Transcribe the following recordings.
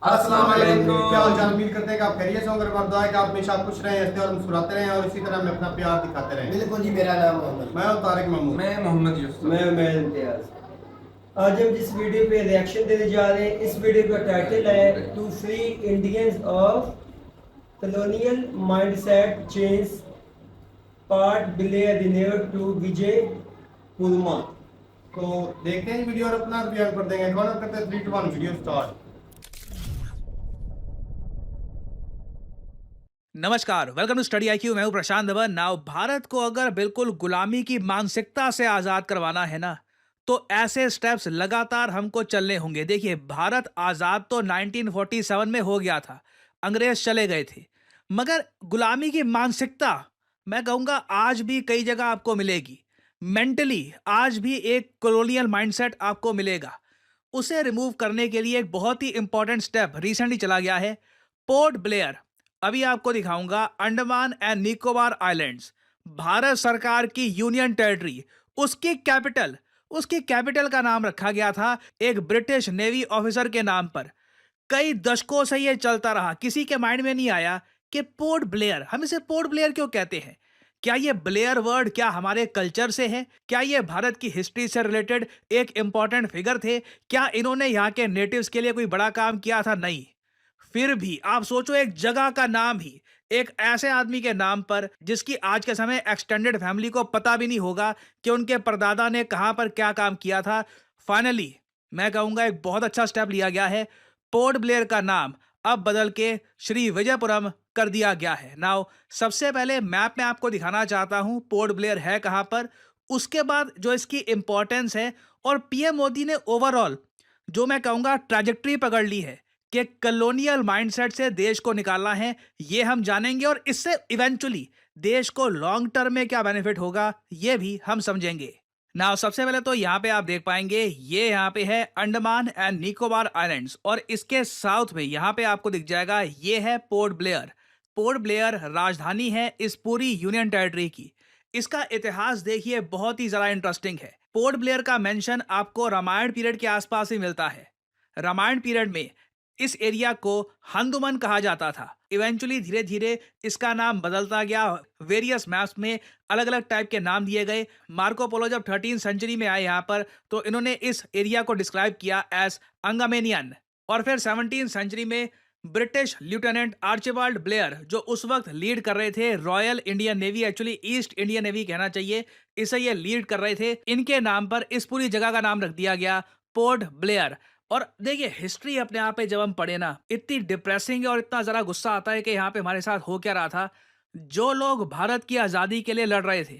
अस्सलाम वालेकुम। क्या हाल चाल? उम्मीद करते हैं कि आप खैरियत से होंगे और दुआ है कि आप हमेशा खुश रहें, हंसते और मुस्कुराते रहें और इसी तरह में अपना प्यार दिखाते रहें। बिल्कुल जी। मेरा नाम मोहम्मद। मैं हूं तारिक महमूद। मैं मोहम्मद यूसुफ। मैं इम्तियाज। आज हम जिस वीडियो पे रिएक्शन देने जा रहे हैं, इस वीडियो का टाइटल है to free Indians of colonial mindset change Port Blair related to Vijay Kurma. तो देखते हैं वीडियो और अपना रिव्यू कर देंगे। कौन करते हैं 3 2 1 वीडियो स्टार्ट। नमस्कार, वेलकम टू स्टडी आईक्यू। मैं हूं प्रशांत धवन। नाउ भारत को अगर बिल्कुल गुलामी की मानसिकता से आजाद करवाना है ना, तो ऐसे स्टेप्स लगातार हमको चलने होंगे। देखिए, भारत आजाद तो 1947 में हो गया था, अंग्रेज चले गए थे, मगर गुलामी की मानसिकता मैं कहूंगा आज भी कई जगह आपको मिलेगी। मेंटली आज भी एक कॉलोनियल माइंडसेट आपको मिलेगा। उसे रिमूव करने के लिए एक बहुत ही इंपॉर्टेंट स्टेप रिसेंटली चला गया है, पोर्ट ब्लेयर। अभी आपको दिखाऊंगा अंडमान एंड निकोबार आइलैंड्स, भारत सरकार की यूनियन टेरिटरी। उसकी कैपिटल का नाम रखा गया था एक ब्रिटिश नेवी ऑफिसर के नाम पर। कई दशकों से यह चलता रहा, किसी के माइंड में नहीं आया कि पोर्ट ब्लेयर, हम इसे पोर्ट ब्लेयर क्यों कहते हैं। क्या ये ब्लेयर वर्ड क्या हमारे कल्चर से है? क्या ये भारत की हिस्ट्री से रिलेटेड एक इंपॉर्टेंट फिगर थे? क्या इन्होंने यहाँ के नेटिव्स के लिए कोई बड़ा काम किया था? नहीं। फिर भी आप सोचो, एक जगह का नाम ही एक ऐसे आदमी के नाम पर जिसकी आज के समय एक्सटेंडेड फैमिली को पता भी नहीं होगा कि उनके परदादा ने कहां पर क्या काम किया था। फाइनली मैं कहूंगा एक बहुत अच्छा स्टेप लिया गया है। पोर्ट ब्लेयर का नाम अब बदल के श्री विजयपुरम कर दिया गया है। नाउ सबसे पहले मैप में आपको दिखाना चाहता हूं पोर्ट ब्लेयर है कहां पर, उसके बाद जो इसकी इंपॉर्टेंस है, और पीएम मोदी ने ओवरऑल जो मैं कहूंगा ट्रैजेक्टरी पकड़ ली है कि कॉलोनियल माइंडसेट से देश को निकालना है, ये हम जानेंगे। और इससे इवेंचुअली देश को लॉन्ग टर्म में क्या बेनिफिट होगा, ये भी हम समझेंगे। नाउ सबसे पहले तो यहाँ पे आप देख पाएंगे, ये यहाँ पे है अंडमान एंड निकोबार आइलैंड्स, और इसके साउथ में यहाँ पे आपको दिख जाएगा ये है पोर्ट ब्लेयर। पोर्ट ब्लेयर राजधानी है इस पूरी यूनियन टेरिटरी की। इसका इतिहास देखिए बहुत ही ज्यादा इंटरेस्टिंग है। पोर्ट ब्लेयर का मेंशन आपको रामायण पीरियड के आसपास ही मिलता है। रामायण पीरियड में इस एरिया को हंदुमन कहा जाता था। इवेंचुअली धीरे धीरे इसका नाम बदलता गया, वेरियस मैप्स में अलग अलग टाइप के नाम दिए गए। मार्को पोलो जब 13th सेंचुरी में आए यहाँ पर, तो इन्होंने इस एरिया को डिस्क्राइब किया एज अंगामेनियन। और फिर 17th सेंचुरी में ब्रिटिश लेफ्टिनेंट आर्चिबाल्ड ब्लेयर, जो उस वक्त लीड कर रहे थे royal Indian navy, actually east Indian navy कहना चाहिए, इसे ये लीड कर रहे थे, इनके नाम पर इस पूरी जगह का नाम रख दिया गया पोर्ट ब्लेयर। और देखिए, हिस्ट्री अपने आप पे जब हम पढ़े ना, इतनी डिप्रेसिंग है और इतना जरा गुस्सा आता है कि यहाँ पे हमारे साथ हो क्या रहा था। जो लोग भारत की आज़ादी के लिए लड़ रहे थे,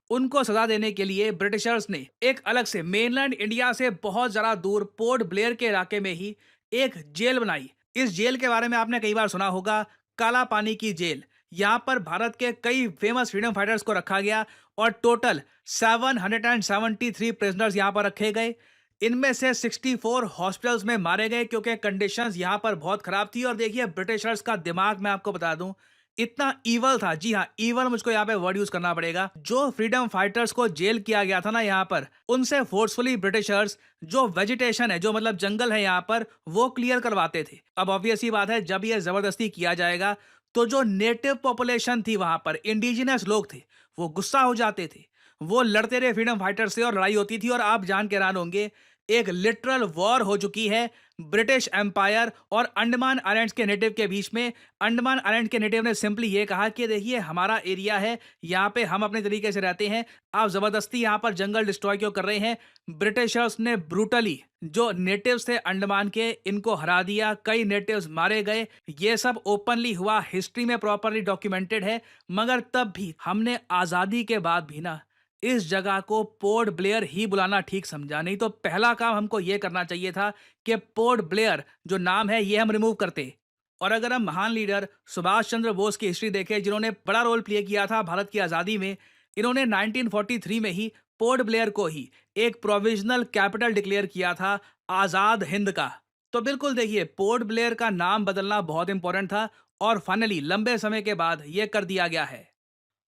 उनको सजा देने के लिए ब्रिटिशर्स ने एक अलग से मेनलैंड इंडिया से बहुत जरा दूर पोर्ट ब्लेयर के इलाके में ही एक जेल बनाई। इस जेल के बारे में आपने कई बार सुना होगा, काला पानी की जेल। यहाँ पर भारत के कई फेमस फ्रीडम फाइटर्स को रखा गया और टोटल 773 प्रिजनर्स यहाँ पर रखे गए। इनमें से 64 हॉस्पिटल्स में मारे गए क्योंकि कंडीशंस यहाँ पर बहुत खराब थी। और देखिए, ब्रिटिशर्स का दिमाग मैं आपको बता दूं इतना ईवल था, जी हाँ ईवल मुझको यहाँ पे वर्ड यूज करना पड़ेगा। जो फ्रीडम फाइटर्स को जेल किया गया था ना यहाँ पर, उनसे फोर्सफुली ब्रिटिशर्स जो वेजिटेशन है, जो मतलब जंगल है यहाँ पर, वो क्लियर करवाते थे। अब ऑब्वियस ही बात है, जब ये जबरदस्ती किया जाएगा तो जो नेटिव पॉपुलेशन थी वहां पर, इंडिजिनस लोग थे, वो गुस्सा हो जाते थे, वो लड़ते रहे फ्रीडम फाइटर से और लड़ाई होती थी। और आप जान के हैरान होंगे, एक लिटरल वॉर हो चुकी है ब्रिटिश एम्पायर और अंडमान आइलैंड्स के नेटिव के बीच में। अंडमान आइलैंड के नेटिव ने सिंपली ये कहा कि देखिए, हमारा एरिया है, यहाँ पे हम अपने तरीके से रहते हैं, आप जबरदस्ती यहाँ पर जंगल डिस्ट्रॉय क्यों कर रहे हैं। ब्रिटिशर्स ने ब्रूटली जो नेटिव्स थे अंडमान के, इनको हरा दिया, कई नेटिव्स मारे गए। ये सब ओपनली हुआ, हिस्ट्री में प्रॉपरली डॉक्यूमेंटेड है। मगर तब भी हमने आज़ादी के बाद भी ना इस जगह को पोर्ट ब्लेयर ही बुलाना ठीक समझा। नहीं तो पहला काम हमको यह करना चाहिए था कि पोर्ट ब्लेयर जो नाम है ये हम रिमूव करते। और अगर हम महान लीडर सुभाष चंद्र बोस की हिस्ट्री देखें, जिन्होंने बड़ा रोल प्ले किया था भारत की आज़ादी में, इन्होंने 1943 में ही पोर्ट ब्लेयर को ही एक प्रोविजनल कैपिटल डिक्लेयर किया था आज़ाद हिंद का। तो बिल्कुल देखिए, पोर्ट ब्लेयर का नाम बदलना बहुत इंपॉर्टेंट था और फाइनली लंबे समय के बाद यह कर दिया गया है।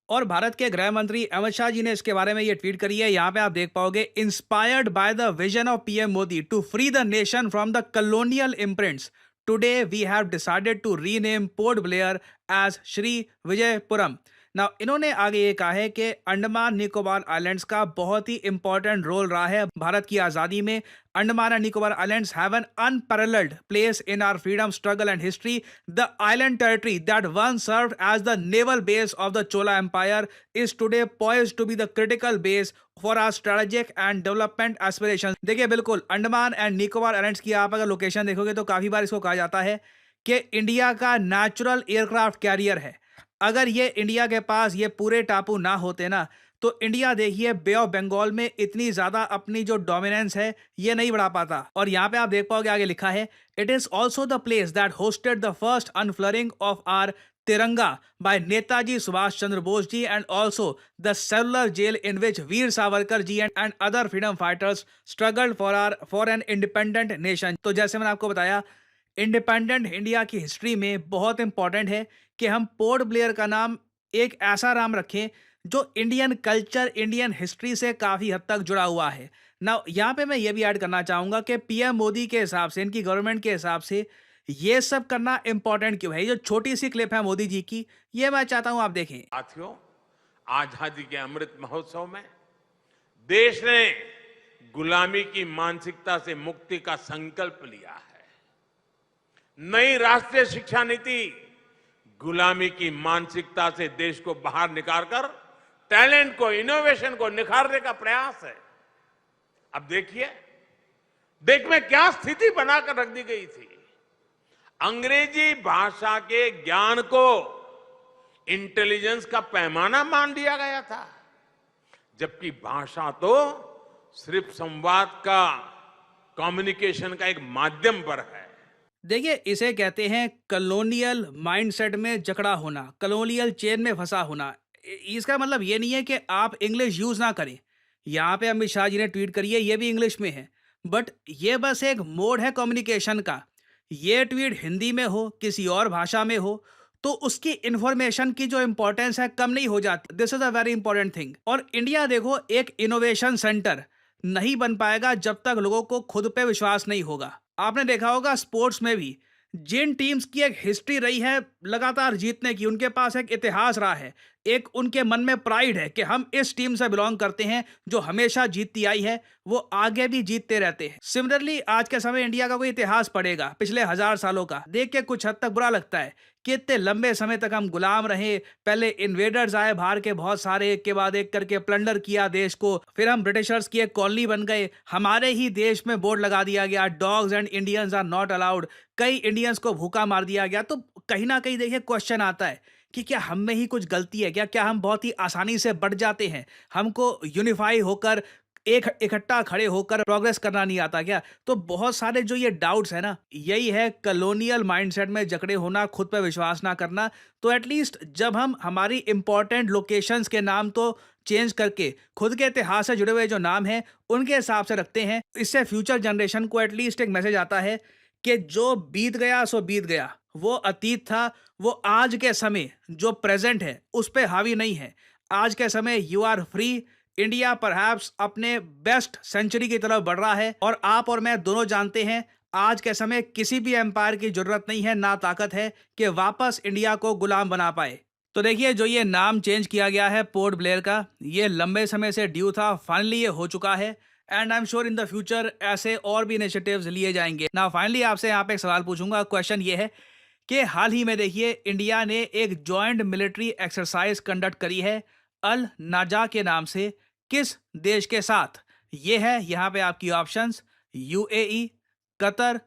और भारत के गृह मंत्री अमित शाह जी ने इसके बारे में ये ट्वीट करी है। यहाँ पे आप देख पाओगे, inspired by the vision of PM Modi to free the nation from the colonial imprints today we have decided to rename Port Blair as Shri Vijayapuram. Now, इन्होंने आगे ये कहा है कि अंडमान निकोबार आइलैंड्स का बहुत ही इंपॉर्टेंट रोल रहा है भारत की आज़ादी में. Andaman and Nicobar islands have an unparalleled place in our freedom struggle and history. The island territory that once served as the naval base of the Chola Empire is today poised to be the critical base for our strategic and development aspirations. देखिए, बिल्कुल Andaman and Nicobar islands की आप अगर location देखोगे तो काफ़ी बार इसको कहा जाता है कि इंडिया का नेचुरल एयरक्राफ्ट कैरियर है. अगर ये इंडिया के पास ये पूरे टापू ना होते ना, तो इंडिया देखिए बे ऑफ बंगाल में इतनी ज़्यादा अपनी जो डोमिनेंस है ये नहीं बढ़ा पाता. और यहाँ पे आप देख पाओगे आगे लिखा है, it is also the place that hosted the first unfurling of our Tiranga by Netaji Subhash Chandra Bose ji and also the cellular jail in which Veer Savarkar ji and other freedom fighters struggled for an independent nation. तो जैसे मैंने आपको बताया, इंडिपेंडेंट इंडिया की history में बहुत important है कि हम पोर्ट ब्लेयर का नाम एक ऐसा नाम रखें जो इंडियन कल्चर, इंडियन हिस्ट्री से काफ़ी हद तक जुड़ा हुआ है. ना यहाँ पे मैं ये भी ऐड करना चाहूँगा कि पीएम मोदी के हिसाब से, इनकी गवर्नमेंट के हिसाब से ये सब करना इंपॉर्टेंट क्यों है. ये जो छोटी सी क्लिप है मोदी जी की, ये मैं चाहता हूँ आप देखें. साथियों, आजादी के अमृत महोत्सव में देश ने गुलामी की मानसिकता से मुक्ति का संकल्प लिया है. नई राष्ट्रीय शिक्षा नीति गुलामी की मानसिकता से देश को बाहर निकालकर टैलेंट को, इनोवेशन को निखारने का प्रयास है. अब देखिए, देश में क्या स्थिति बनाकर रख दी गई थी. अंग्रेजी भाषा के ज्ञान को इंटेलिजेंस का पैमाना मान लिया गया था, जबकि भाषा तो सिर्फ संवाद का, कम्युनिकेशन का एक माध्यम पर है. देखिए, इसे कहते हैं कॉलोनियल माइंडसेट में जकड़ा होना, कॉलोनियल चेन में फंसा होना. इसका मतलब ये नहीं है कि आप इंग्लिश यूज़ ना करें. यहाँ पे अमित शाह जी ने ट्वीट करी है, ये भी इंग्लिश में है, बट ये बस एक मोड है कम्युनिकेशन का. ये ट्वीट हिंदी में हो, किसी और भाषा में हो, तो उसकी इंफॉर्मेशन की जो इंपॉर्टेंस है कम नहीं हो जाती. This is a very important thing. और इंडिया देखो एक इनोवेशन सेंटर नहीं बन पाएगा जब तक लोगों को खुद पे विश्वास नहीं होगा. आपने देखा होगा स्पोर्ट्स में भी जिन टीम्स की एक हिस्ट्री रही है लगातार जीतने की, उनके पास एक इतिहास रहा है, एक उनके मन में प्राइड है कि हम इस टीम से बिलोंग करते हैं जो हमेशा जीतती आई है, वो आगे भी जीतते रहते हैं. सिमिलरली आज के समय इंडिया का कोई इतिहास पढ़ेगा पिछले 1000 सालों का, देख के कुछ हद तक बुरा लगता है कि इतने लंबे समय तक हम गुलाम रहे. पहले इन्वेडर्स आए बाहर के बहुत सारे, एक के बाद एक करके प्लंडर किया देश को, फिर हम ब्रिटिशर्स की एक कॉलोनी बन गए. हमारे ही देश में बोर्ड लगा दिया गया, dogs and Indians are not allowed. कई इंडियंस को भूखा मार दिया गया. तो कहीं ना कहीं देखिए क्वेश्चन आता है कि क्या हम में ही कुछ गलती है क्या हम बहुत ही आसानी से बढ़ जाते हैं, हमको यूनिफाई होकर एक इकट्ठा खड़े होकर प्रोग्रेस करना नहीं आता क्या. तो बहुत सारे जो ये डाउट्स है ना, यही है कॉलोनियल माइंडसेट में जकड़े होना, खुद पे विश्वास ना करना. तो एटलीस्ट जब हम हमारी इंपॉर्टेंट लोकेशंस के नाम तो चेंज करके खुद के इतिहास से जुड़े हुए जो नाम हैं उनके हिसाब से रखते हैं, इससे फ्यूचर जनरेशन को एटलीस्ट एक मैसेज आता है कि जो बीत गया सो बीत गया, वो अतीत था, वो आज के समय जो प्रेजेंट है उस पे हावी नहीं है. आज के समय you are free. India perhaps अपने बेस्ट सेंचुरी की तरफ बढ़ रहा है, और आप और मैं दोनों जानते हैं आज के समय किसी भी एम्पायर की जरूरत नहीं है, ना ताकत है कि वापस इंडिया को गुलाम बना पाए. तो देखिए, जो ये नाम चेंज किया गया है पोर्ट ब्लेयर का, ये लंबे समय से ड्यू था, फाइनली ये हो चुका है. And I am sure in the future ऐसे और भी इनिशिएटिव्स लिए जाएंगे. ना फाइनली आपसे यहाँ पे एक सवाल पूछूंगा. क्वेश्चन ये है कि हाल ही में देखिए इंडिया ने एक जॉइंट मिलिट्री एक्सरसाइज कंडक्ट करी है अल नाजा के नाम से. किस देश के साथ? ये है यहाँ पे आपकी ऑप्शंस, यूएई, कतर,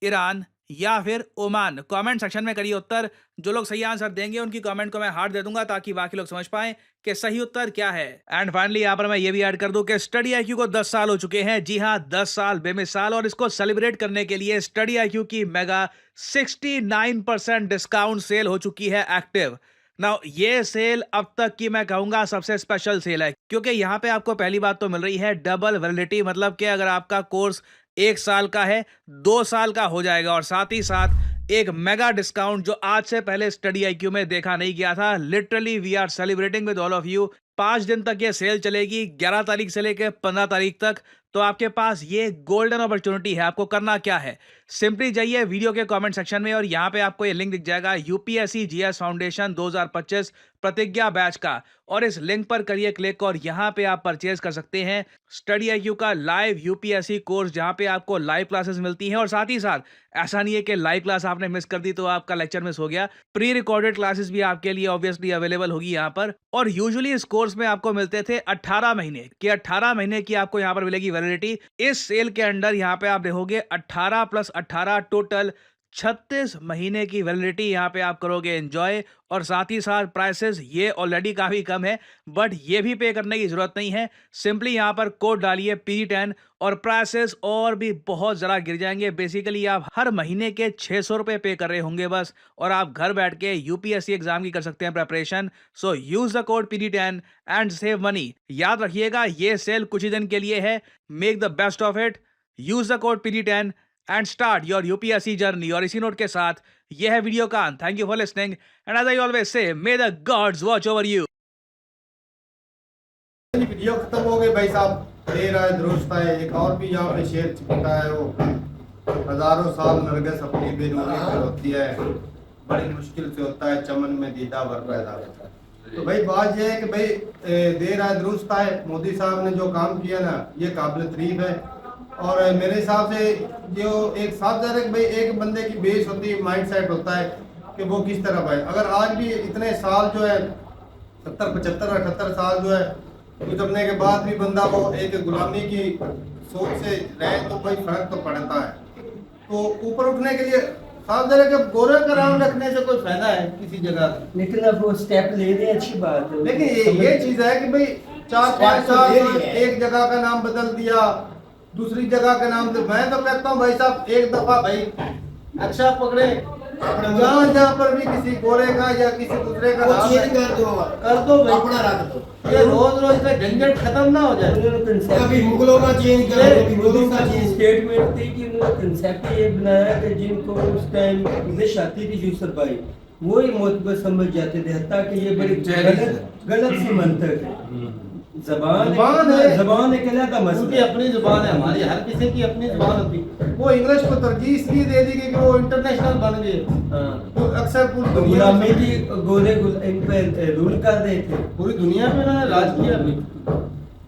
ईरान या फिर ओमान. कमेंट सेक्शन में करिए उत्तर. जो लोग सही आंसर देंगे उनकी कमेंट को मैं हार्ट दे दूंगा ताकि बाकी लोग समझ पाएं कि सही उत्तर क्या है. एंड फाइनली यहाँ पर मैं ये भी ऐड कर दूं कि स्टडी आईक्यू को 10 साल हो चुके हैं. जी हाँ, 10 साल बेमिसाल. और इसको सेलिब्रेट करने के लिए स्टडी आईक्यू की मेगा 69% डिस्काउंट सेल हो चुकी है एक्टिव. नाउ ये सेल अब तक की मैं कहूंगा सबसे स्पेशल सेल है, क्योंकि यहाँ पे आपको पहली बात तो मिल रही है डबल वैलिडिटी. मतलब कि अगर आपका कोर्स 1 साल का है, 2 साल का हो जाएगा. और साथ ही साथ एक मेगा डिस्काउंट जो आज से पहले स्टडी आईक्यू में देखा नहीं गया था. Literally we are celebrating with all of you. 5 दिन तक ये सेल चलेगी, 11 तारीख से लेकर 15 तारीख तक. तो आपके पास ये गोल्डन अपॉर्चुनिटी है। आपको करना क्या है, सिंपली जाइए वीडियो के कमेंट सेक्शन में और यहाँ पे आपको ये लिंक दिख जाएगा यूपीएससी जीएस फाउंडेशन 2025 प्रतिज्ञा बैच का, और इस लिंक पर करिए क्लिक और यहाँ पे आप परचेज कर सकते हैं स्टडी IQ का लाइव यूपीएससी कोर्स, जहाँ पे आपको लाइव क्लासेस मिलती हैं। और साथ ही साथ ऐसा नहीं है कि लाइव क्लास आपने मिस कर दी तो आपका लेक्चर मिस हो गया, प्री रिकॉर्डेड क्लासेस भी आपके लिए ऑब्वियसली अवेलेबल होगी यहाँ पर। और यूजुअली इस कोर्स में आपको मिलते थे 18 महीने की, 18 महीने की आपको यहाँ पर मिलेगी वैलिडिटी। इस सेल के अंडर यहाँ पे आप देखोगे 18 + 18 टोटल 36 महीने की वैलिडिटी यहाँ पे आप करोगे एंजॉय। और साथ ही साथ प्राइसेस ये ऑलरेडी काफ़ी कम है, बट ये भी पे करने की ज़रूरत नहीं है। सिंपली यहाँ पर कोड डालिए PD10 और प्राइसेस और भी बहुत ज़रा गिर जाएंगे। बेसिकली आप हर महीने के 600 रुपये पे कर रहे होंगे बस, और आप घर बैठ के यूपीएससी एग्जाम की कर सकते हैं preparation. So use the code PD10 and save money. याद रखिएगा ये सेल कुछ ही दिन के लिए है, make the best of it. Use the code PD10 and start your UPSC journey. और इसी नोट के साथ यह है वीडियो का अंत। Thank you for listening and as I always say, may the gods watch over you. Video खत्म हो गई भाई साहब, दे रहा है दुरुस्त है। एक और भी यहाँ पे शेर चिपका है, वो हजारों साल नरगिस अपनी बेनूरी पर होती है, बड़ी मुश्किल से होता है चमन में दीदा वर पैदा होता है। तो भाई बात ये है कि भाई दे रहा है दुरुस्त है। मोदी साहब ने जो काम किया ना, ये काबिल तारीफ है। और मेरे हिसाब से जो एक साफ जाहिर है कि भाई एक बंदे की बेस होती है, माइंड सेट होता है कि वो किस तरफ है। अगर आज भी इतने साल जो है 70, 75, 78 साल जो है गुजरने के बाद भी बंदा वो एक गुलामी की सोच से रहे तो भाई फर्क तो पड़ता है। तो ऊपर उठने के लिए साफ जाहिर है कि गोरे का नाम रखने से कोई फायदा है किसी जगह, लेकिन अब वो स्टेप ले रहे हैं, अच्छी बात है। लेकिन ये चीज है कि भाई 4-5 साल एक जगह का नाम बदल दिया, दूसरी जगह का नाम। तो मैं तो कहता हूँ भाई साहब एक दफा भाई अच्छा पकड़े, जहाँ पर भी किसी गोरे का या किसी दूसरे का नाम कर दो भाई, अपना रख दो। ये रोज का झंझट खत्म ना हो जाए। कभी मुगलों का चेंज करो, कभी मुगलों का चेंज। स्टेटमेंट थी कि उन्होंने कंसेप्ट ये बनाया कि जिनको उस टाइम इंग्लिश आती थी यूसुफ भाई, वो ही मोतबर समझ जाते थे, हत्ता कि ये बड़ी गलत सी मंतक है। जबान एक अलग मसला, अपनी जुबान है, हमारी हर किसी की अपनी जुबान होती। वो इंग्लिश को तरजीह इसलिए दे दी गई कि वो इंटरनेशनल बन गए। तो अक्सर पूरी दुनिया गुलामी की गोरे इन पे रूल कर रहे थे, पूरी दुनिया में उन्होंने राज किया अभी।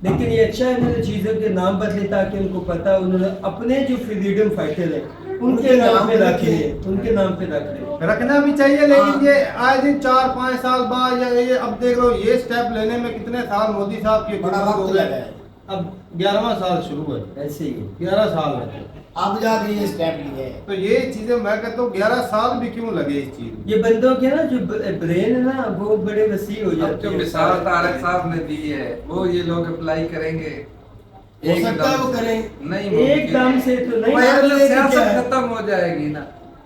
लेकिन ये अच्छा है उन्होंने चीज़ों के नाम बदले ताकि उनको पता, उन्होंने अपने जो फ्रीडम फाइटर है उनके नाम पे रखे, उनके नाम पे रख रहे। रखना भी चाहिए, लेकिन ये आए दिन 4-5 साल बाद या ये अब देख लो ये स्टेप लेने में कितने साल मोदी साहब के बड़ा हो वक्त गए। लगा है। अब 11वां साल शुरू है, ऐसे ही 11 साल लगे। अब जाके ये स्टेप लिए है। तो ये चीजें मैं कहता हूँ 11 साल भी क्यों लगे इस चीज। ये बंदों के ना जो ब्रेन है ना वो बड़े वसी हो जाते जो हैं। मिसाल तारक साहब ने दी है वो ये लोग अप्लाई करेंगे, हो सकता है वो करें। नहीं एकदम से तो नहीं, पहले सियासत खत्म हो जाएगी ना,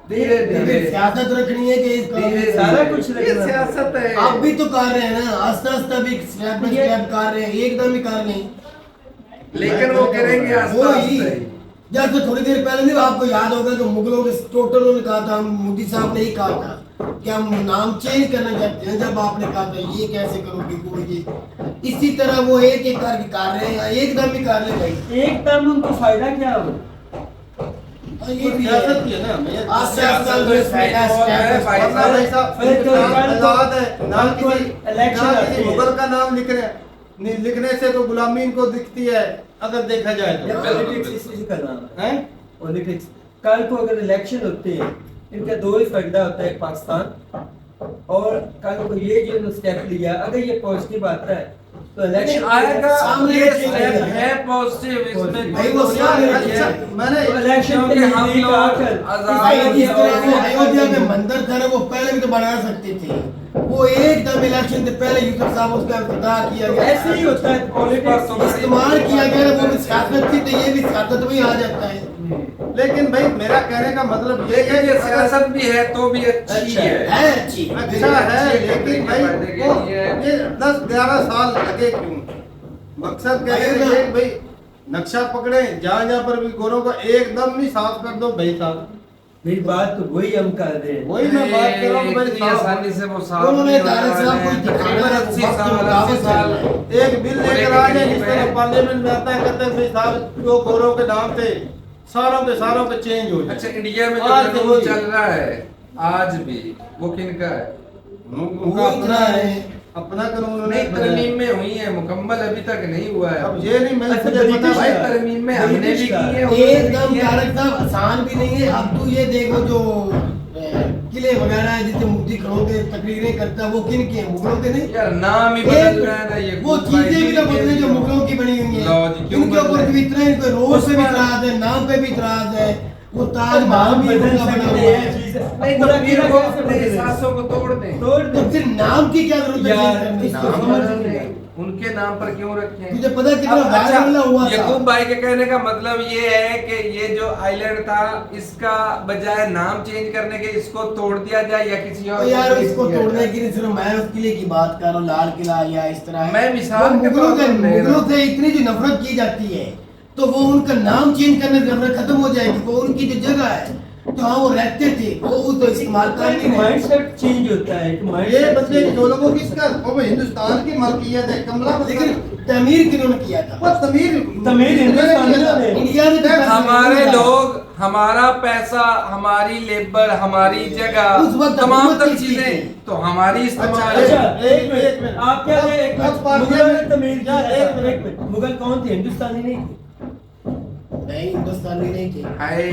धीरे धीरे सियासत रखनी है कि इस काम में सारा कुछ ये सियासत है। आप भी तो कर रहे हैं ना, आस्ता आस्ता भी स्टेप बाय स्टेप कर रहे हैं, एकदम ही कर नहीं। लेकिन वो करेंगे आस्ता वही आस्ता। जैसे थोड़ी देर पहले नहीं आपको याद होगा कि मुगलों के टोटल उन्होंने कहा था, मोदी साहब ने ही कहा था कि हम नाम चेंज करना चाहते हैं। जब आपने कहा था ये कैसे करोगे वो ये, इसी तरह वो एक एक करके कर रहे हैं, एकदम ही कर ले भाई। एकदम उनको फायदा क्या हो। ये भी सियासत की है ना हमें। आस्ता आस्ता जो फायदा स्टेप बाय वरना भाई साहब फिर तो आजाद है ना, किसी इलेक्शन ना आती किसी है। मुगल का नाम लिखने से तो गुलामी इनको दिखती है अगर देखा जाए तो। पॉलिटिक्स इसी का नाम हैं? पॉलिटिक्स। कल को अगर इलेक्शन होते हैं इनका दो ही फायदा होता है, पाकिस्तान और कल को ये जो स्टेप लिया अगर ये पॉजिटिव आता है तो इलेक्शन आएगा। सामने ये रखिए स्टेप भाई। है पॉजिटिव, इसमें भाई वो कोई सामने नहीं रखिए। है। मैंने इलेक्शन क्योंकि हम लोग भाई आजाद जिस तरह से अयोध्या में मंदिर था ना वो पहले भी तो बना सकते थे। वो एकदम इलेक्शन से पहले यूसुफ साहब उसका इफ्तिताह किया गया। ऐसे ही होता है पॉलिटिक्स। इस्तेमाल किया गया वो भी सियासत थी, तो ये भी सियासत में ही आ जाता है। लेकिन भाई मेरा कहने का मतलब ये है लेकिन ये कि सियासत भी है तो भी अच्छी है। है अच्छी। अच्छा है, लेकिन भाई वो ये 10-11 साल लगे क्यों? मकसद क्या है कि भाई नक्शा पकड़े, जहाँ जहाँ पर भी गोरों को एकदम ही साफ कर दो भाई साहब। मेरी बात तो वही हम कर रहे हैं। वही मैं बात कर रहा हूँ भाई इतनी साहब। आसानी से वो साफ उन्होंने नहीं होने तारक साहब को वाले। दिखाना है, तकरीबन 80 वक्त के साल मुताबिक 80 साल चलना एक बिल लेकर आ जाए जिस तरह पार्लियामेंट में आता है, कहते हैं भाई साहब जो गोरों के नाम थे सारों के चेंज हो जाए। अच्छा, इंडिया में जो आज कानून वही। चल रहा है आज भी, वो किनका है? उनका अपना है, अपना कानून नहीं, उन्होंने तरमीम में हुई है, मुकम्मल अभी तक नहीं हुआ है। अब ये नहीं मैं अच्छा, मुझे पता ब्रिटिश भाई, भाई तरमीम में हमने भी की है, है। उन्होंने भी एकदम की है। तारक साहब आसान भी नहीं है। अब तो ये देखो जो किले वगैरह है जिससे मुफ्ती खड़ों के तकरीरें करता है, वो किन के हैं? मुगलों के नहीं। यार नाम ही एक बदल रहा है ना ये। वो चीजें भी ना बदले जो मुगलों की बनी हुई लो जी, हैं। क्यों इनके ऊपर बदले? भी इतना इनको रोज पे भी उस पर- इतराज है, नाम पे भी इतराज है। वो तो ताजमहल नाम भी बदल उनका बना सकते हुआ हैं है। चीजें। नहीं तो पूरा फिर किला वो कैसे अपने बदले? एहसासों को तोड़ दें। तोड़ तो दो। फिर नाम की क्या जरूरत है यार, चेंज करने इसको की? नाम समझ बदल नहीं। दें, उनके नाम पर क्यों रखें? तुझे पता है कितना अब अच्छा, वायरल हुआ था? यकूब भाई के कहने का मतलब ये है कि ये जो आइलैंड था इसका बजाय नाम चेंज करने के इसको तोड़ दिया जाए या किसी और तो यार को इसको किया तोड़ने जाए। की नहीं, सिर्फ मैं उस किले की बात कर रहा हूँ, लाल किला या इस तरह है। मैं मिसाल वो के मुगलों तौर पर ले रहा मुगलों हूं। से इतनी जो नफरत की जाती है, तो वो उनका नाम चेंज करने से नफरत खत्म हो जाएगी। वो उनकी जो जगह है जहाँ वो रहते थे वो तो इस्तेमाल कर नहीं रहे। माइंडसेट चेंज होता है, ये माइंडसेट बंदे जो लोगों की इसका वो हिंदुस्तान की मलकियत है कमला लेकिन तमीर किन्होंने किया था? वो तमीर तमीर हिंदुस्तानियों ने। इंडिया ने तो पैसा हमारे नहीं डाला। लोग, हमारा पैसा, हमारी लेबर, हमारी उस जगह, वक्त तमाम हुकूमत तर किसकी चीजें थी? तो हमारी इस्तेमाल अच्छा, है। एक मिनट, आप क्या कहें? एक मिनट, अब पार्लियामेंट- मुगलों ने तमीर किया यार, था। एक मिनट। एक मिनट, मुगल कौन थे? हिंदुस्तानी नहीं थे। नहीं, हिंदुस्तानी नहीं थे। हाय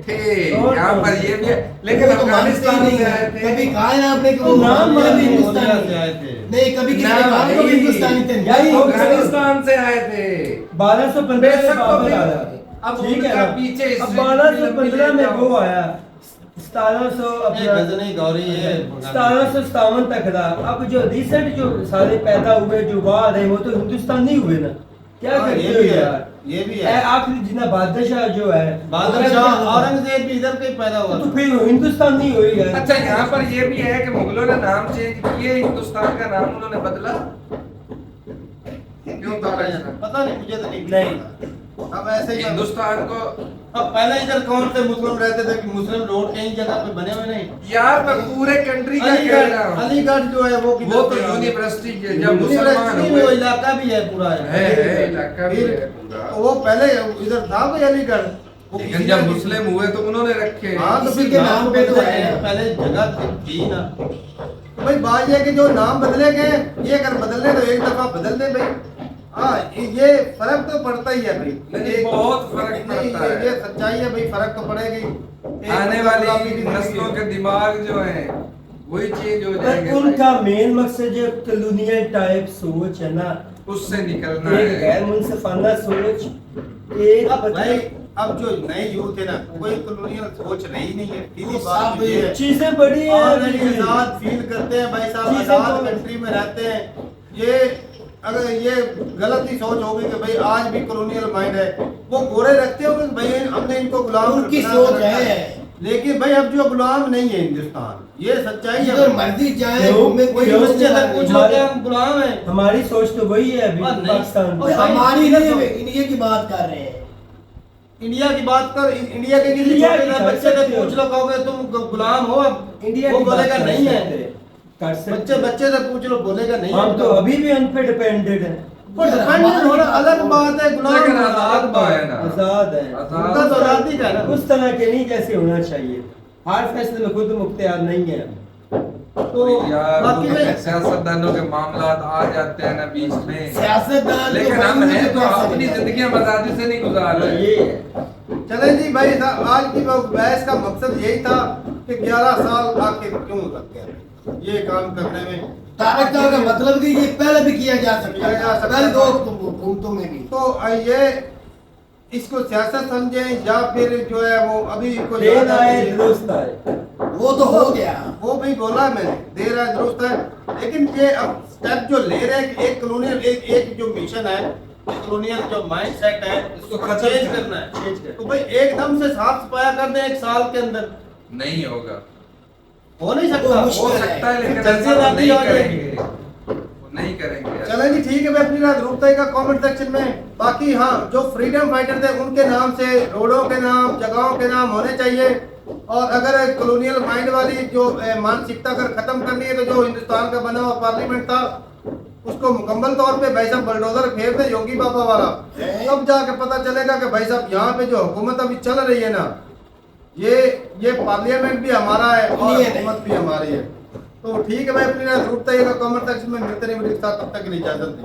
थे और यहाँ कौन पर थे? ये भी है, लेकिन वो तो मानते ही अफगानिस्तान नहीं से है। आए थे। कभी कहा है आपने कि वो तो नाम मोहम्मद माने हिंदुस्तानी से आए थे। नहीं, कभी किसी ने नाम कहा कि वो नहीं। हिंदुस्तानी थे। यार, नहीं, वो अफगानिस्तान से आए थे। 1215 में बेशक बाबर कभी- आया। अब ठीक है उनका ना? पीछे अब history 1215 में जाओ। वो आया। 1700 ये अपना गजनी गौरी है 1757 तक था। अब जो रिसेंट जो सारे पैदा हुए जो बाद है वो तो हिंदुस्तानी हुए ना। क्या हाँ, करते ये हो भी है, यार? ये भी है। आखिरी जितना बादशाह जो है बादशाह औरंगजेब भी इधर के पैदा हुआ तो था। फिर हिंदुस्तानी हुई है। अच्छा, यहाँ पर ये भी है कि मुगलों ने नाम चेंज किए, हिंदुस्तान का नाम उन्होंने बदला। क्यों तारक साहब? पता नहीं, मुझे तो नहीं नहीं। पता। अब ऐसे ही हिंदुस्तान को अब पहले इधर कौन से मुस्लिम रहते थे कि मुस्लिम रोड कहीं जगह पे बने हुए नहीं। यार मैं पूरे कंट्री का कह रहा हूँ। अलीगढ़ जो है वो किधर वो तो से आ गया? यूनिवर्सिटी के जब मुसलमान यूनिवर्सिटी में वो हुए इलाका भी है पूरा है, इलाका भी फिर है पूरा। वो पहले इधर था कोई अलीगढ़ वो लेकिन किसी जब ने- मुस्लिम हुए तो उन्होंने रखे। हाँ तो इसी फिर के नाम नाम पे तो बदले है। गए, पहले जगह थी ना भाई। बात ये है कि जो नाम बदले गए ये अगर बदलने तो एक दफा बदल दे भाई। हाँ ये फर्क तो पड़ता ही है भाई। नहीं, बहुत फर्क नहीं, पड़ता है। ये सच्चाई है भाई, फर्क तो पड़ेगी। एक आने गुलामी वाली की जिंदगी नस्लों है। के दिमाग जो है वही चेंज हो पर जाएंगे उनका मेन मकसद जो कॉलोनियल टाइप सोच है ना, उससे निकलना एक है। गैर मुनसिफाना सोच, एक अब भाई अब जो नए यूथ है ना कोई कॉलोनियल सोच रही नहीं है। सीधी बात ये है। चीजें बड़ी हैं ऑलरेडी अभी। आजाद फील करते हैं भाई साहब, चीजें आजाद तो- कंट्री में रहते हैं। ये अगर ये गलत ही सोच होगी कि भाई आज भी कॉलोनियल माइंड है, वो गोरे रखते हो कि भाई हमने इनको गुलाम उनकी बना सोच रखा है। लेकिन भाई अब जो गुलाम नहीं है हिंदुस्तान, ये सच्चाई है जिधर भाई। मर्जी जाए क्यों? घूमे, कोई क्यों? मस्जिद है, पूछ लो हमारे- कि हम गुलाम हैं। हमारी सोच तो वही है अभी और नहीं। पाकिस्तान और में। हमारी नहीं है, इंडिया की बात कर रहे हैं। इंडिया की बात कर, इंडिया के किसी इंडिया छोटे की से कर बच्चे से सकते हो। पूछ लो, कहोगे तुम गुलाम हो, अब इंडिया वो की बात बोलेगा कर नहीं है। सकते हैं। कर सकते बच्चे हैं। बच्चे से पूछ लो, बोलेगा नहीं है। हम तो अभी भी उन पे डिपेंडेंट हैं। पर डिपेंडेंट होना अलग बात है, गुलाम लेकिन होना आजाद अलग बात है है। ना। आजाद है। उनका तो आजादी का है ना। उस तरह के नहीं जैसे होना चाहिए। हर फैसले में खुद मुख्तियार नहीं है। तो यार बाकी में सियासतदानों के मामला आ जाते हैं ना बीच में, सियासतदान लेकिन तो हम भाई हैं तो कैसे अपनी निकलते हैं? जिंदगी आजादी से नहीं गुजार रहे। ये है। चले जी भाई साहब, आज की बहस का मकसद यही था कि 11 साल आखिर क्यों लग गया ये काम करने में। तारक साहब का मतलब कि ये पहले भी किया जा सकता किया जा है, सकता पहले है। दो हुकूमतों में भी। तो ये इसको सियासत समझें या फिर जो है वो अभी को देर याद आए है दुरुस्त आए। वो तो हो गया। वो भी बोला मैंने, देर है दुरुस्त है, लेकिन ये अब स्टेप जो ले रहे हैं कि एक कॉलोनियल एक जो मिशन है, कॉलोनियल जो माइंडसेट है इसको खत्म चेंज कर- करना है। चेंज कर। तो भाई एकदम से साफ सफाया कर दें एक साल के अंदर, नहीं होगा, हो नहीं वो सकता। मुश्किल हो सकता है लेकिन जल्दी ऐसा वो जल्दी नहीं हो जाएगी। करेंगे, वो नहीं करेंगे। चलें जी ठीक है, मैं अपनी रात रुकता का कमेंट सेक्शन में। बाकी हाँ, जो फ्रीडम फाइटर थे उनके नाम से रोडों के नाम, जगहों के नाम होने चाहिए। और अगर कॉलोनियल माइंड वाली जो मानसिकता अगर खत्म करनी है तो जो हिंदुस्तान का बना हुआ पार्लियामेंट था उसको मुकम्मल तौर पे भाई साहब बलडोजर फेर दे योगी बाबा वाला, तब जाके पता चलेगा कि भाई साहब यहाँ पे जो हुकूमत अभी चल रही है ना, ये पार्लियामेंट भी हमारा है और हुकूमत भी हमारी है। तो ठीक है भाई, अपनी जरूरत है कमेंट सेक्शन में मिलते नहीं, तब तक के लिए इजाजत दी।